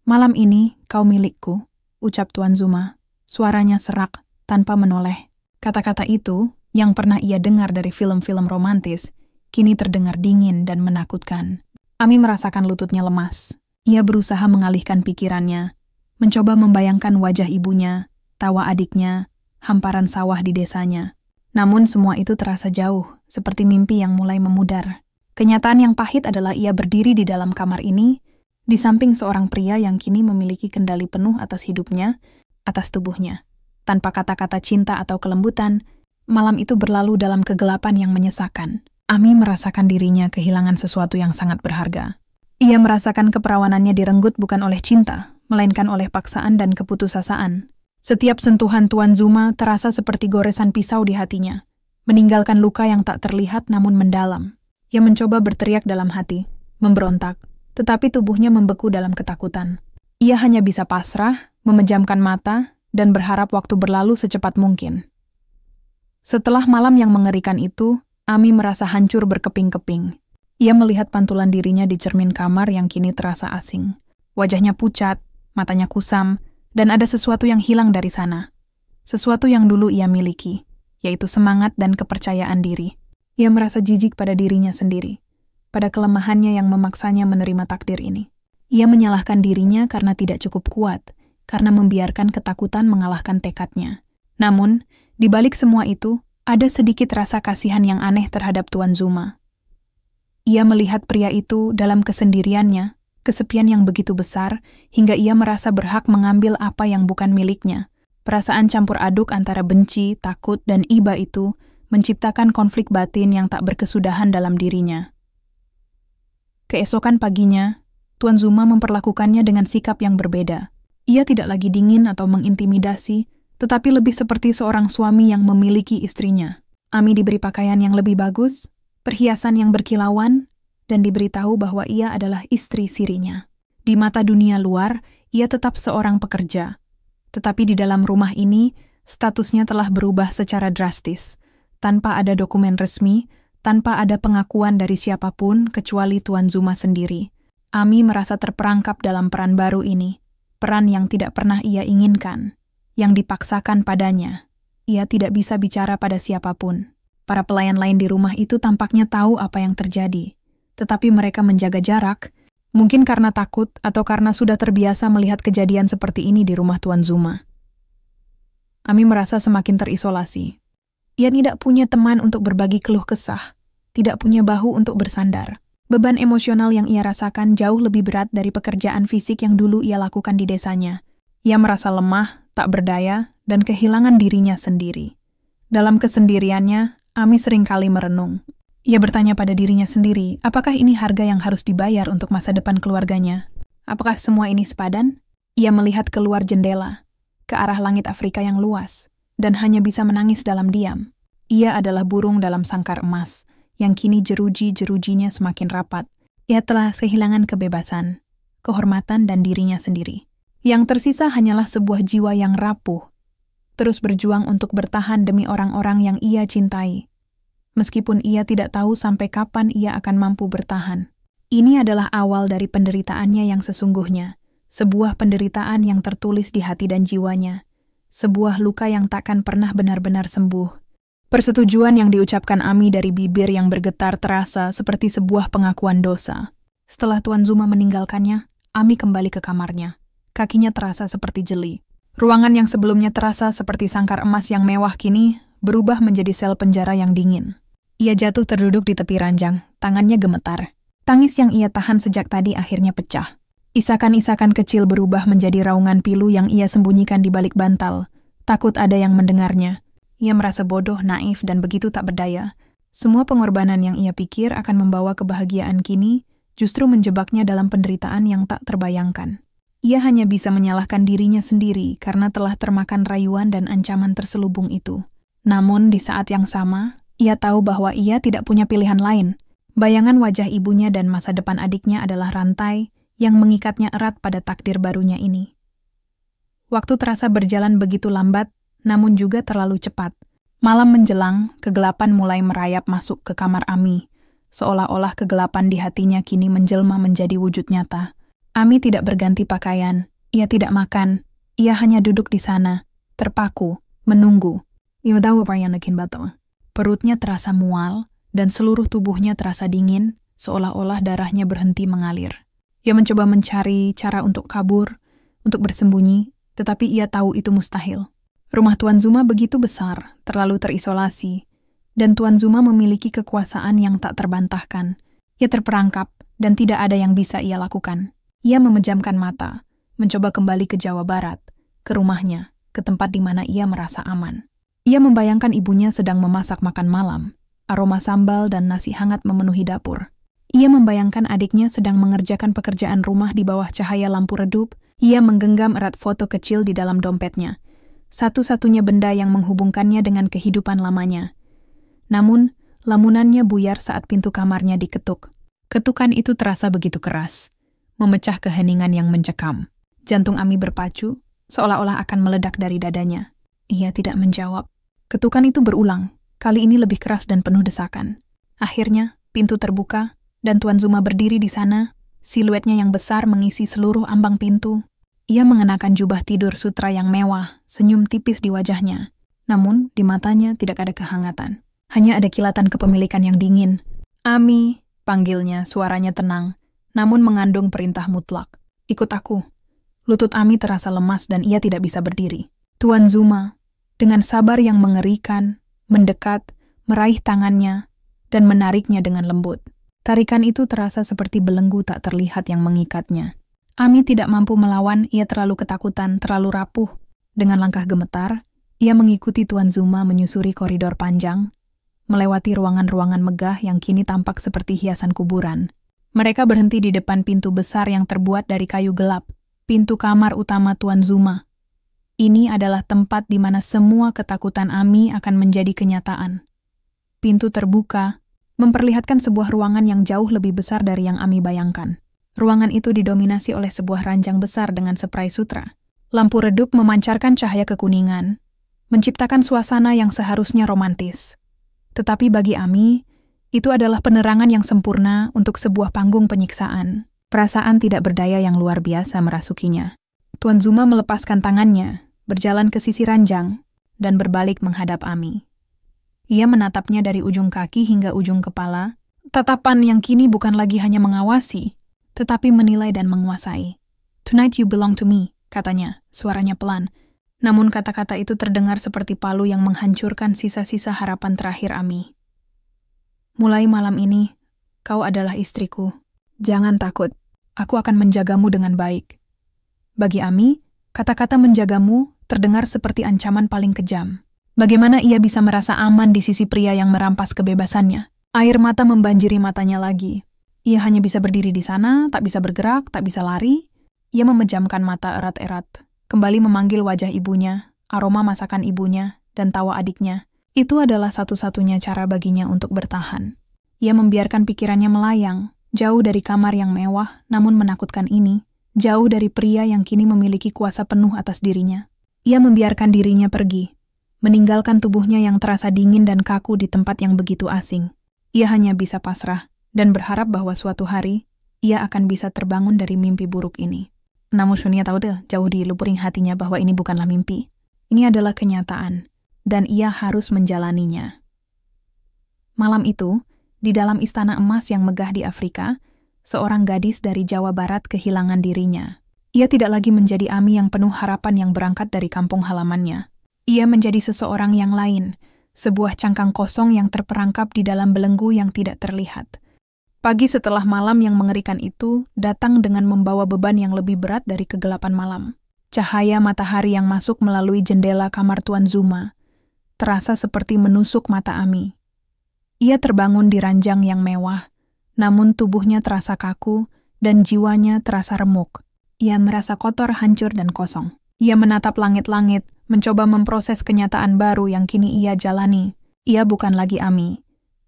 "Malam ini, kau milikku," ucap Tuan Zuma. Suaranya serak, tanpa menoleh. Kata-kata itu, yang pernah ia dengar dari film-film romantis, kini terdengar dingin dan menakutkan. Ami merasakan lututnya lemas. Ia berusaha mengalihkan pikirannya, mencoba membayangkan wajah ibunya, tawa adiknya, hamparan sawah di desanya. Namun semua itu terasa jauh, seperti mimpi yang mulai memudar. Kenyataan yang pahit adalah ia berdiri di dalam kamar ini, di samping seorang pria yang kini memiliki kendali penuh atas hidupnya, atas tubuhnya. Tanpa kata-kata cinta atau kelembutan, malam itu berlalu dalam kegelapan yang menyesakan. Ami merasakan dirinya kehilangan sesuatu yang sangat berharga. Ia merasakan keperawanannya direnggut bukan oleh cinta, melainkan oleh paksaan dan keputusasaan. Setiap sentuhan Tuan Zuma terasa seperti goresan pisau di hatinya, meninggalkan luka yang tak terlihat namun mendalam. Ia mencoba berteriak dalam hati, memberontak, tetapi tubuhnya membeku dalam ketakutan. Ia hanya bisa pasrah, memejamkan mata, dan berharap waktu berlalu secepat mungkin. Setelah malam yang mengerikan itu, Ami merasa hancur berkeping-keping. Ia melihat pantulan dirinya di cermin kamar yang kini terasa asing. Wajahnya pucat, matanya kusam, dan ada sesuatu yang hilang dari sana. Sesuatu yang dulu ia miliki, yaitu semangat dan kepercayaan diri. Ia merasa jijik pada dirinya sendiri, pada kelemahannya yang memaksanya menerima takdir ini. Ia menyalahkan dirinya karena tidak cukup kuat, karena membiarkan ketakutan mengalahkan tekadnya. Namun, di balik semua itu, ada sedikit rasa kasihan yang aneh terhadap Tuan Zuma. Ia melihat pria itu dalam kesendiriannya, kesepian yang begitu besar, hingga ia merasa berhak mengambil apa yang bukan miliknya. Perasaan campur aduk antara benci, takut, dan iba itu menciptakan konflik batin yang tak berkesudahan dalam dirinya. Keesokan paginya, Tuan Zuma memperlakukannya dengan sikap yang berbeda. Ia tidak lagi dingin atau mengintimidasi, tetapi lebih seperti seorang suami yang memiliki istrinya. Ami diberi pakaian yang lebih bagus, perhiasan yang berkilauan, dan diberitahu bahwa ia adalah istri sirinya. Di mata dunia luar, ia tetap seorang pekerja. Tetapi di dalam rumah ini, statusnya telah berubah secara drastis. Tanpa ada dokumen resmi, tanpa ada pengakuan dari siapapun kecuali Tuan Zuma sendiri. Ami merasa terperangkap dalam peran baru ini, peran yang tidak pernah ia inginkan, yang dipaksakan padanya. Ia tidak bisa bicara pada siapapun. Para pelayan lain di rumah itu tampaknya tahu apa yang terjadi, tetapi mereka menjaga jarak, mungkin karena takut atau karena sudah terbiasa melihat kejadian seperti ini di rumah Tuan Zuma. Ami merasa semakin terisolasi. Ia tidak punya teman untuk berbagi keluh kesah, tidak punya bahu untuk bersandar. Beban emosional yang ia rasakan jauh lebih berat dari pekerjaan fisik yang dulu ia lakukan di desanya. Ia merasa lemah, tak berdaya, dan kehilangan dirinya sendiri. Dalam kesendiriannya, Ami seringkali merenung. Ia bertanya pada dirinya sendiri, apakah ini harga yang harus dibayar untuk masa depan keluarganya? Apakah semua ini sepadan? Ia melihat keluar jendela, ke arah langit Afrika yang luas, dan hanya bisa menangis dalam diam. Ia adalah burung dalam sangkar emas, yang kini jeruji-jerujinya semakin rapat. Ia telah kehilangan kebebasan, kehormatan, dan dirinya sendiri. Yang tersisa hanyalah sebuah jiwa yang rapuh, terus berjuang untuk bertahan demi orang-orang yang ia cintai. Meskipun ia tidak tahu sampai kapan ia akan mampu bertahan. Ini adalah awal dari penderitaannya yang sesungguhnya, sebuah penderitaan yang tertulis di hati dan jiwanya, sebuah luka yang takkan pernah benar-benar sembuh. Persetujuan yang diucapkan Ami dari bibir yang bergetar terasa seperti sebuah pengakuan dosa. Setelah Tuan Zuma meninggalkannya, Ami kembali ke kamarnya. Kakinya terasa seperti jeli. Ruangan yang sebelumnya terasa seperti sangkar emas yang mewah kini berubah menjadi sel penjara yang dingin. Ia jatuh terduduk di tepi ranjang, tangannya gemetar. Tangis yang ia tahan sejak tadi akhirnya pecah. Isakan-isakan kecil berubah menjadi raungan pilu yang ia sembunyikan di balik bantal. Takut ada yang mendengarnya. Ia merasa bodoh, naif, dan begitu tak berdaya. Semua pengorbanan yang ia pikir akan membawa kebahagiaan kini justru menjebaknya dalam penderitaan yang tak terbayangkan. Ia hanya bisa menyalahkan dirinya sendiri karena telah termakan rayuan dan ancaman terselubung itu. Namun di saat yang sama, ia tahu bahwa ia tidak punya pilihan lain. Bayangan wajah ibunya dan masa depan adiknya adalah rantai yang mengikatnya erat pada takdir barunya ini. Waktu terasa berjalan begitu lambat, namun juga terlalu cepat. Malam menjelang, kegelapan mulai merayap masuk ke kamar Ami. Seolah-olah kegelapan di hatinya kini menjelma menjadi wujud nyata. Ami tidak berganti pakaian, ia tidak makan, ia hanya duduk di sana, terpaku, menunggu. Ia tahu apa yang bikin batal. Perutnya terasa mual, dan seluruh tubuhnya terasa dingin, seolah-olah darahnya berhenti mengalir. Ia mencoba mencari cara untuk kabur, untuk bersembunyi, tetapi ia tahu itu mustahil. Rumah Tuan Zuma begitu besar, terlalu terisolasi, dan Tuan Zuma memiliki kekuasaan yang tak terbantahkan. Ia terperangkap, dan tidak ada yang bisa ia lakukan. Ia memejamkan mata, mencoba kembali ke Jawa Barat, ke rumahnya, ke tempat di mana ia merasa aman. Ia membayangkan ibunya sedang memasak makan malam. Aroma sambal dan nasi hangat memenuhi dapur. Ia membayangkan adiknya sedang mengerjakan pekerjaan rumah di bawah cahaya lampu redup. Ia menggenggam erat foto kecil di dalam dompetnya. Satu-satunya benda yang menghubungkannya dengan kehidupan lamanya. Namun, lamunannya buyar saat pintu kamarnya diketuk. Ketukan itu terasa begitu keras, memecah keheningan yang mencekam. Jantung Ami berpacu, seolah-olah akan meledak dari dadanya. Ia tidak menjawab. Ketukan itu berulang, kali ini lebih keras dan penuh desakan. Akhirnya, pintu terbuka, dan Tuan Zuma berdiri di sana, siluetnya yang besar mengisi seluruh ambang pintu. Ia mengenakan jubah tidur sutra yang mewah, senyum tipis di wajahnya. Namun, di matanya tidak ada kehangatan. Hanya ada kilatan kepemilikan yang dingin. Ami, panggilnya, suaranya tenang, namun mengandung perintah mutlak. Ikut aku. Lutut Ami terasa lemas dan ia tidak bisa berdiri. Tuan Zuma, dengan sabar yang mengerikan, mendekat, meraih tangannya, dan menariknya dengan lembut. Tarikan itu terasa seperti belenggu tak terlihat yang mengikatnya. Ami tidak mampu melawan, ia terlalu ketakutan, terlalu rapuh. Dengan langkah gemetar, ia mengikuti Tuan Zuma menyusuri koridor panjang, melewati ruangan-ruangan megah yang kini tampak seperti hiasan kuburan. Mereka berhenti di depan pintu besar yang terbuat dari kayu gelap, pintu kamar utama Tuan Zuma. Ini adalah tempat di mana semua ketakutan Ami akan menjadi kenyataan. Pintu terbuka, memperlihatkan sebuah ruangan yang jauh lebih besar dari yang Ami bayangkan. Ruangan itu didominasi oleh sebuah ranjang besar dengan spray sutra. Lampu redup memancarkan cahaya kekuningan, menciptakan suasana yang seharusnya romantis. Tetapi bagi Ami, itu adalah penerangan yang sempurna untuk sebuah panggung penyiksaan. Perasaan tidak berdaya yang luar biasa merasukinya. Tuan Zuma melepaskan tangannya, berjalan ke sisi ranjang, dan berbalik menghadap Ami. Ia menatapnya dari ujung kaki hingga ujung kepala, tatapan yang kini bukan lagi hanya mengawasi, tetapi menilai dan menguasai. "Tonight you belong to me," katanya, suaranya pelan. Namun kata-kata itu terdengar seperti palu yang menghancurkan sisa-sisa harapan terakhir Ami. "Mulai malam ini, kau adalah istriku. Jangan takut, aku akan menjagamu dengan baik." Bagi Ami, kata-kata menjagamu terdengar seperti ancaman paling kejam. Bagaimana ia bisa merasa aman di sisi pria yang merampas kebebasannya? Air mata membanjiri matanya lagi. Ia hanya bisa berdiri di sana, tak bisa bergerak, tak bisa lari. Ia memejamkan mata erat-erat, kembali memanggil wajah ibunya, aroma masakan ibunya, dan tawa adiknya. Itu adalah satu-satunya cara baginya untuk bertahan. Ia membiarkan pikirannya melayang, jauh dari kamar yang mewah namun menakutkan ini, jauh dari pria yang kini memiliki kuasa penuh atas dirinya. Ia membiarkan dirinya pergi, meninggalkan tubuhnya yang terasa dingin dan kaku di tempat yang begitu asing. Ia hanya bisa pasrah, dan berharap bahwa suatu hari, ia akan bisa terbangun dari mimpi buruk ini. Namun Shunia tahu deh, jauh di lubuk hatinya bahwa ini bukanlah mimpi. Ini adalah kenyataan, dan ia harus menjalaninya. Malam itu, di dalam istana emas yang megah di Afrika, seorang gadis dari Jawa Barat kehilangan dirinya. Ia tidak lagi menjadi Ami yang penuh harapan yang berangkat dari kampung halamannya. Ia menjadi seseorang yang lain, sebuah cangkang kosong yang terperangkap di dalam belenggu yang tidak terlihat. Pagi setelah malam yang mengerikan itu datang dengan membawa beban yang lebih berat dari kegelapan malam. Cahaya matahari yang masuk melalui jendela kamar Tuan Zuma terasa seperti menusuk mata Ami. Ia terbangun di ranjang yang mewah, namun tubuhnya terasa kaku dan jiwanya terasa remuk. Ia merasa kotor, hancur, dan kosong. Ia menatap langit-langit, mencoba memproses kenyataan baru yang kini ia jalani. Ia bukan lagi Ami,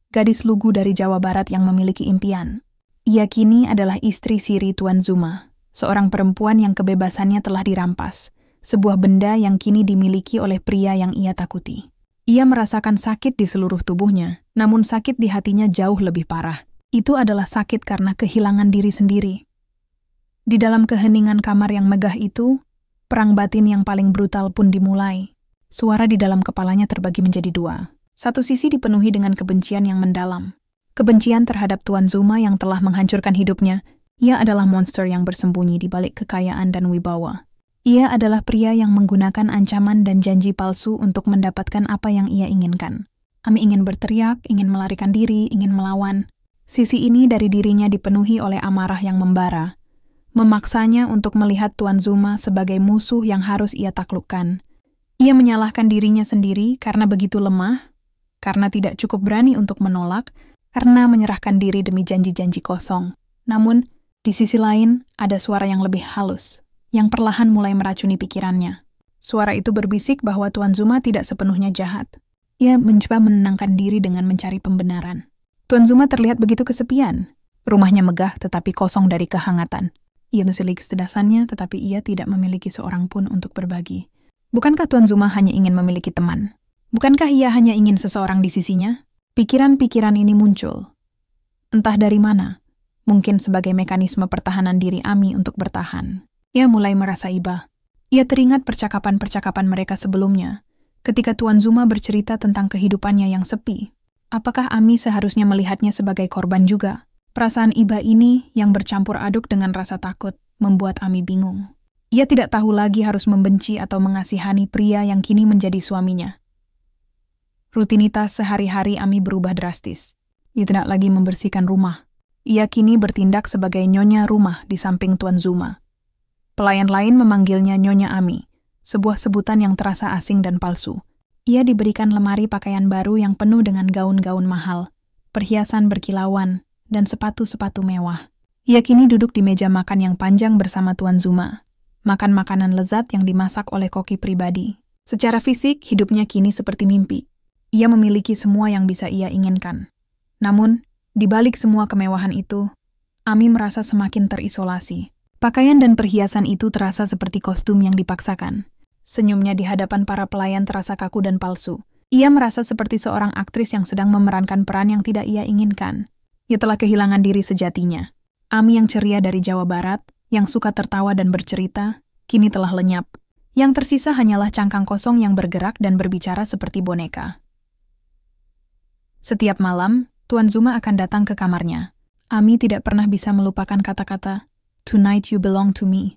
gadis lugu dari Jawa Barat yang memiliki impian. Ia kini adalah istri siri Tuan Zuma, seorang perempuan yang kebebasannya telah dirampas, sebuah benda yang kini dimiliki oleh pria yang ia takuti. Ia merasakan sakit di seluruh tubuhnya, namun sakit di hatinya jauh lebih parah. Itu adalah sakit karena kehilangan diri sendiri. Di dalam keheningan kamar yang megah itu, perang batin yang paling brutal pun dimulai. Suara di dalam kepalanya terbagi menjadi dua. Satu sisi dipenuhi dengan kebencian yang mendalam. Kebencian terhadap Tuan Zuma yang telah menghancurkan hidupnya. Ia adalah monster yang bersembunyi di balik kekayaan dan wibawa. Ia adalah pria yang menggunakan ancaman dan janji palsu untuk mendapatkan apa yang ia inginkan. Ami ingin berteriak, ingin melarikan diri, ingin melawan. Sisi ini dari dirinya dipenuhi oleh amarah yang membara, memaksanya untuk melihat Tuan Zuma sebagai musuh yang harus ia taklukkan. Ia menyalahkan dirinya sendiri karena begitu lemah, karena tidak cukup berani untuk menolak, karena menyerahkan diri demi janji-janji kosong. Namun, di sisi lain, ada suara yang lebih halus, yang perlahan mulai meracuni pikirannya. Suara itu berbisik bahwa Tuan Zuma tidak sepenuhnya jahat. Ia mencoba menenangkan diri dengan mencari pembenaran. Tuan Zuma terlihat begitu kesepian. Rumahnya megah tetapi kosong dari kehangatan. Ia memiliki kecerdasannya, tetapi ia tidak memiliki seorang pun untuk berbagi. Bukankah Tuan Zuma hanya ingin memiliki teman? Bukankah ia hanya ingin seseorang di sisinya? Pikiran-pikiran ini muncul. Entah dari mana, mungkin sebagai mekanisme pertahanan diri Ami untuk bertahan. Ia mulai merasa iba. Ia teringat percakapan-percakapan mereka sebelumnya, ketika Tuan Zuma bercerita tentang kehidupannya yang sepi. Apakah Ami seharusnya melihatnya sebagai korban juga? Perasaan iba ini yang bercampur aduk dengan rasa takut membuat Ami bingung. Ia tidak tahu lagi harus membenci atau mengasihani pria yang kini menjadi suaminya. Rutinitas sehari-hari Ami berubah drastis. Ia tidak lagi membersihkan rumah. Ia kini bertindak sebagai nyonya rumah di samping Tuan Zuma. Pelayan lain memanggilnya Nyonya Ami, sebuah sebutan yang terasa asing dan palsu. Ia diberikan lemari pakaian baru yang penuh dengan gaun-gaun mahal, perhiasan berkilauan, dan sepatu-sepatu mewah. Ia kini duduk di meja makan yang panjang bersama Tuan Zuma, makan makanan lezat yang dimasak oleh koki pribadi. Secara fisik, hidupnya kini seperti mimpi. Ia memiliki semua yang bisa ia inginkan. Namun, di balik semua kemewahan itu, Ami merasa semakin terisolasi. Pakaian dan perhiasan itu terasa seperti kostum yang dipaksakan. Senyumnya di hadapan para pelayan terasa kaku dan palsu. Ia merasa seperti seorang aktris yang sedang memerankan peran yang tidak ia inginkan. Ia telah kehilangan diri sejatinya. Ami yang ceria dari Jawa Barat, yang suka tertawa dan bercerita, kini telah lenyap. Yang tersisa hanyalah cangkang kosong yang bergerak dan berbicara seperti boneka. Setiap malam, Tuan Zuma akan datang ke kamarnya. Ami tidak pernah bisa melupakan kata-kata, "Tonight you belong to me."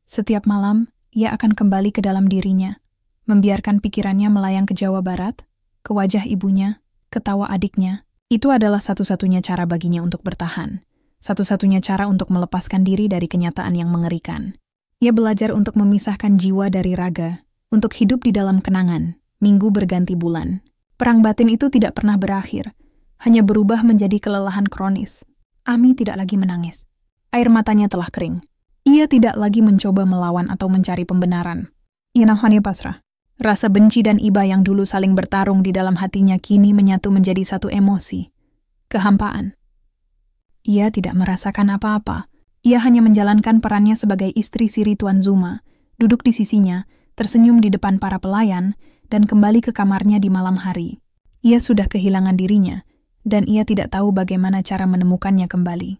Setiap malam, ia akan kembali ke dalam dirinya, membiarkan pikirannya melayang ke Jawa Barat, ke wajah ibunya, ke tawa adiknya. Itu adalah satu-satunya cara baginya untuk bertahan. Satu-satunya cara untuk melepaskan diri dari kenyataan yang mengerikan. Ia belajar untuk memisahkan jiwa dari raga, untuk hidup di dalam kenangan, minggu berganti bulan. Perang batin itu tidak pernah berakhir, hanya berubah menjadi kelelahan kronis. Ami tidak lagi menangis. Air matanya telah kering. Ia tidak lagi mencoba melawan atau mencari pembenaran. Ia hanya pasrah. Rasa benci dan iba yang dulu saling bertarung di dalam hatinya kini menyatu menjadi satu emosi. Kehampaan. Ia tidak merasakan apa-apa. Ia hanya menjalankan perannya sebagai istri siri Tuan Zuma, duduk di sisinya, tersenyum di depan para pelayan, dan kembali ke kamarnya di malam hari. Ia sudah kehilangan dirinya, dan ia tidak tahu bagaimana cara menemukannya kembali.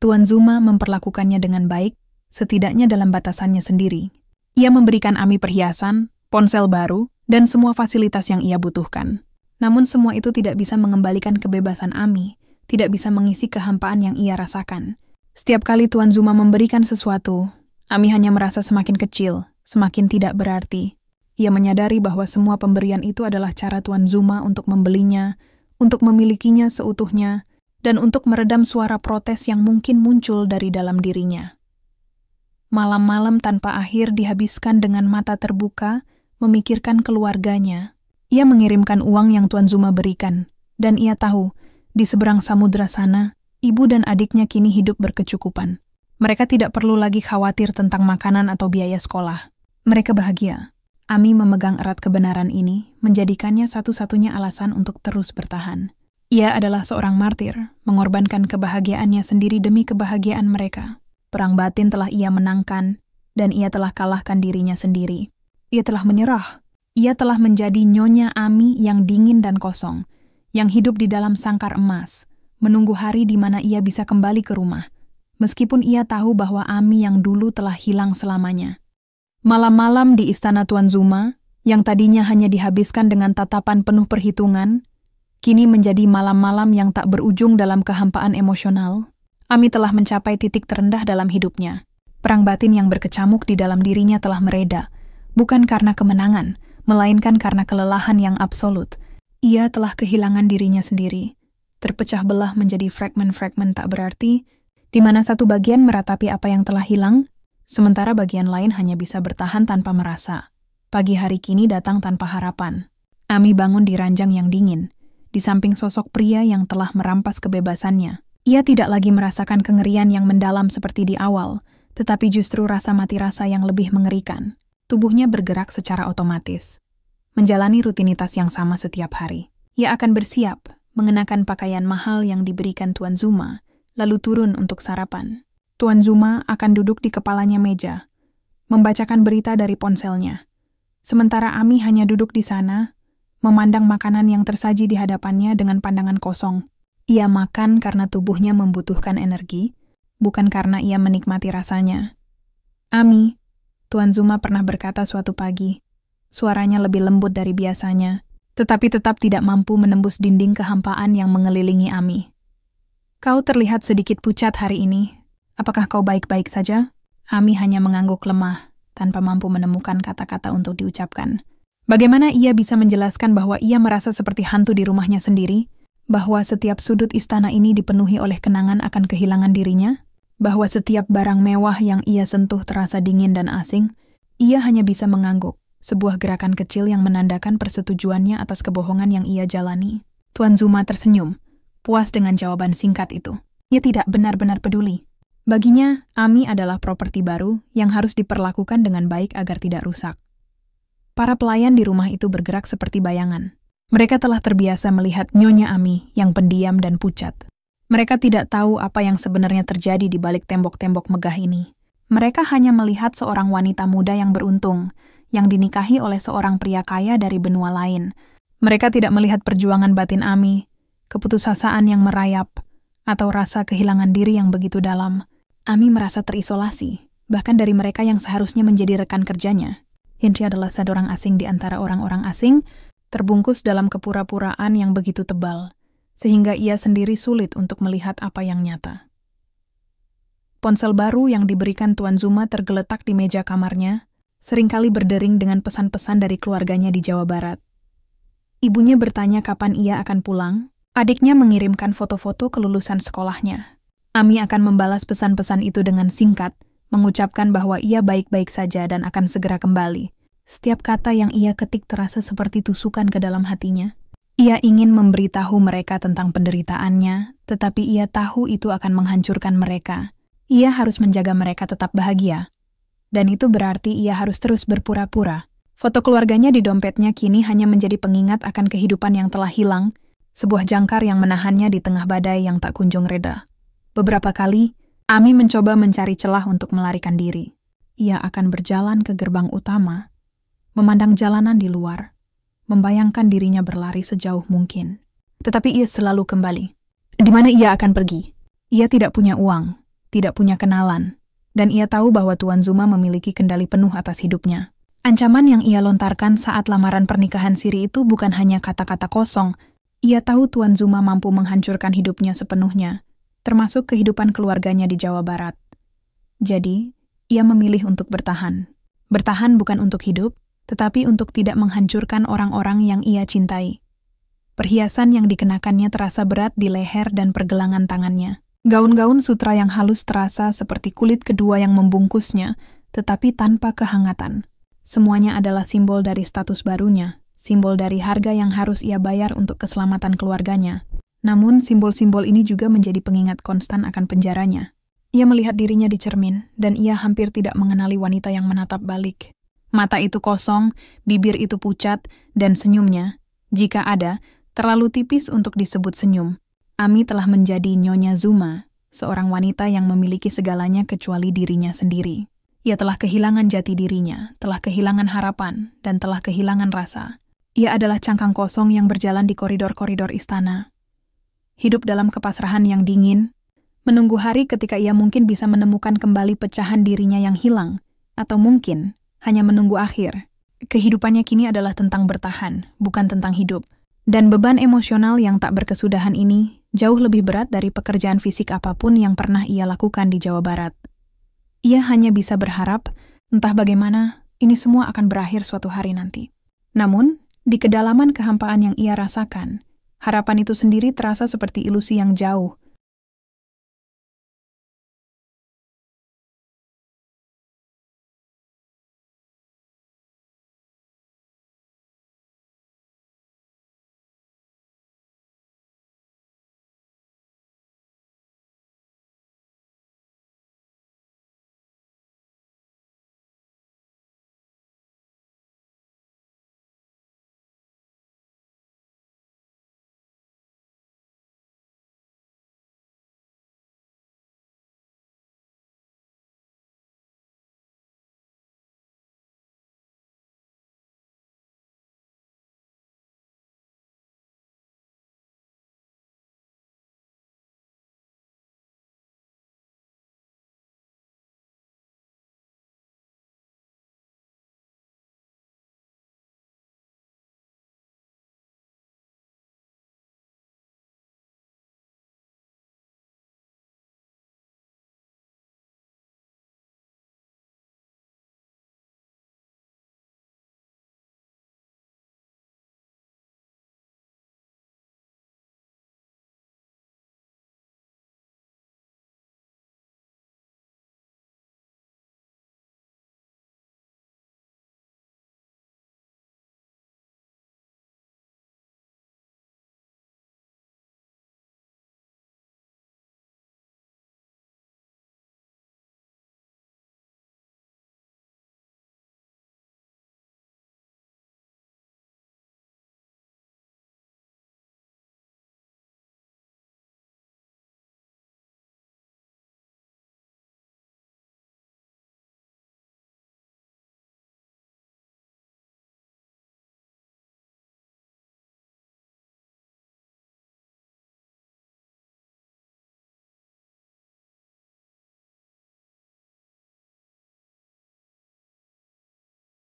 Tuan Zuma memperlakukannya dengan baik, setidaknya dalam batasannya sendiri. Ia memberikan Ami perhiasan, ponsel baru, dan semua fasilitas yang ia butuhkan. Namun semua itu tidak bisa mengembalikan kebebasan Ami, tidak bisa mengisi kehampaan yang ia rasakan. Setiap kali Tuan Zuma memberikan sesuatu, Ami hanya merasa semakin kecil, semakin tidak berarti. Ia menyadari bahwa semua pemberian itu adalah cara Tuan Zuma untuk membelinya, untuk memilikinya seutuhnya, dan untuk meredam suara protes yang mungkin muncul dari dalam dirinya. Malam-malam tanpa akhir dihabiskan dengan mata terbuka, memikirkan keluarganya. Ia mengirimkan uang yang Tuan Zuma berikan, dan ia tahu, di seberang samudra sana, ibu dan adiknya kini hidup berkecukupan. Mereka tidak perlu lagi khawatir tentang makanan atau biaya sekolah. Mereka bahagia. Ami memegang erat kebenaran ini, menjadikannya satu-satunya alasan untuk terus bertahan. Ia adalah seorang martir, mengorbankan kebahagiaannya sendiri demi kebahagiaan mereka. Perang batin telah ia menangkan, dan ia telah kalahkan dirinya sendiri. Ia telah menyerah. Ia telah menjadi Nyonya Ami yang dingin dan kosong, yang hidup di dalam sangkar emas, menunggu hari di mana ia bisa kembali ke rumah, meskipun ia tahu bahwa Ami yang dulu telah hilang selamanya. Malam-malam di istana Tuan Zuma, yang tadinya hanya dihabiskan dengan tatapan penuh perhitungan, kini menjadi malam-malam yang tak berujung dalam kehampaan emosional. Ami telah mencapai titik terendah dalam hidupnya. Perang batin yang berkecamuk di dalam dirinya telah mereda, bukan karena kemenangan, melainkan karena kelelahan yang absolut. Ia telah kehilangan dirinya sendiri, terpecah belah menjadi fragmen-fragmen tak berarti, di mana satu bagian meratapi apa yang telah hilang, sementara bagian lain hanya bisa bertahan tanpa merasa. Pagi hari kini datang tanpa harapan. Ami bangun di ranjang yang dingin, di samping sosok pria yang telah merampas kebebasannya. Ia tidak lagi merasakan kengerian yang mendalam seperti di awal, tetapi justru rasa mati rasa yang lebih mengerikan. Tubuhnya bergerak secara otomatis, menjalani rutinitas yang sama setiap hari. Ia akan bersiap, mengenakan pakaian mahal yang diberikan Tuan Zuma, lalu turun untuk sarapan. Tuan Zuma akan duduk di kepalanya meja, membacakan berita dari ponselnya. Sementara Ami hanya duduk di sana, memandang makanan yang tersaji di hadapannya dengan pandangan kosong. Ia makan karena tubuhnya membutuhkan energi, bukan karena ia menikmati rasanya. Ami, Tuan Zuma pernah berkata suatu pagi, suaranya lebih lembut dari biasanya, tetapi tetap tidak mampu menembus dinding kehampaan yang mengelilingi Ami. Kau terlihat sedikit pucat hari ini. Apakah kau baik-baik saja? Ami hanya mengangguk lemah, tanpa mampu menemukan kata-kata untuk diucapkan. Bagaimana ia bisa menjelaskan bahwa ia merasa seperti hantu di rumahnya sendiri? Bahwa setiap sudut istana ini dipenuhi oleh kenangan akan kehilangan dirinya? Bahwa setiap barang mewah yang ia sentuh terasa dingin dan asing? Ia hanya bisa mengangguk, sebuah gerakan kecil yang menandakan persetujuannya atas kebohongan yang ia jalani. Tuan Zuma tersenyum, puas dengan jawaban singkat itu. Ia tidak benar-benar peduli. Baginya, Ami adalah properti baru yang harus diperlakukan dengan baik agar tidak rusak. Para pelayan di rumah itu bergerak seperti bayangan. Mereka telah terbiasa melihat Nyonya Ami yang pendiam dan pucat. Mereka tidak tahu apa yang sebenarnya terjadi di balik tembok-tembok megah ini. Mereka hanya melihat seorang wanita muda yang beruntung, yang dinikahi oleh seorang pria kaya dari benua lain. Mereka tidak melihat perjuangan batin Ami, keputusasaan yang merayap, atau rasa kehilangan diri yang begitu dalam. Ami merasa terisolasi, bahkan dari mereka yang seharusnya menjadi rekan kerjanya. Henry adalah seorang asing di antara orang-orang asing, terbungkus dalam kepura-puraan yang begitu tebal, sehingga ia sendiri sulit untuk melihat apa yang nyata. Ponsel baru yang diberikan Tuan Zuma tergeletak di meja kamarnya, seringkali berdering dengan pesan-pesan dari keluarganya di Jawa Barat. Ibunya bertanya kapan ia akan pulang, adiknya mengirimkan foto-foto kelulusan sekolahnya. Ami akan membalas pesan-pesan itu dengan singkat, mengucapkan bahwa ia baik-baik saja dan akan segera kembali. Setiap kata yang ia ketik terasa seperti tusukan ke dalam hatinya. Ia ingin memberitahu mereka tentang penderitaannya, tetapi ia tahu itu akan menghancurkan mereka. Ia harus menjaga mereka tetap bahagia. Dan itu berarti ia harus terus berpura-pura. Foto keluarganya di dompetnya kini hanya menjadi pengingat akan kehidupan yang telah hilang, sebuah jangkar yang menahannya di tengah badai yang tak kunjung reda. Beberapa kali, Ami mencoba mencari celah untuk melarikan diri. Ia akan berjalan ke gerbang utama, memandang jalanan di luar, membayangkan dirinya berlari sejauh mungkin. Tetapi ia selalu kembali. Di mana ia akan pergi? Ia tidak punya uang, tidak punya kenalan, dan ia tahu bahwa Tuan Zuma memiliki kendali penuh atas hidupnya. Ancaman yang ia lontarkan saat lamaran pernikahan siri itu bukan hanya kata-kata kosong. Ia tahu Tuan Zuma mampu menghancurkan hidupnya sepenuhnya, termasuk kehidupan keluarganya di Jawa Barat. Jadi, ia memilih untuk bertahan. Bertahan bukan untuk hidup, tetapi untuk tidak menghancurkan orang-orang yang ia cintai. Perhiasan yang dikenakannya terasa berat di leher dan pergelangan tangannya. Gaun-gaun sutra yang halus terasa seperti kulit kedua yang membungkusnya, tetapi tanpa kehangatan. Semuanya adalah simbol dari status barunya, simbol dari harga yang harus ia bayar untuk keselamatan keluarganya. Namun, simbol-simbol ini juga menjadi pengingat konstan akan penjaranya. Ia melihat dirinya di cermin, dan ia hampir tidak mengenali wanita yang menatap balik. Mata itu kosong, bibir itu pucat, dan senyumnya, jika ada, terlalu tipis untuk disebut senyum. Ami telah menjadi Nyonya Zuma, seorang wanita yang memiliki segalanya kecuali dirinya sendiri. Ia telah kehilangan jati dirinya, telah kehilangan harapan, dan telah kehilangan rasa. Ia adalah cangkang kosong yang berjalan di koridor-koridor istana. Hidup dalam kepasrahan yang dingin, menunggu hari ketika ia mungkin bisa menemukan kembali pecahan dirinya yang hilang, atau mungkin hanya menunggu akhir. Kehidupannya kini adalah tentang bertahan, bukan tentang hidup. Dan beban emosional yang tak berkesudahan ini jauh lebih berat dari pekerjaan fisik apapun yang pernah ia lakukan di Jawa Barat. Ia hanya bisa berharap, entah bagaimana, ini semua akan berakhir suatu hari nanti. Namun, di kedalaman kehampaan yang ia rasakan, harapan itu sendiri terasa seperti ilusi yang jauh,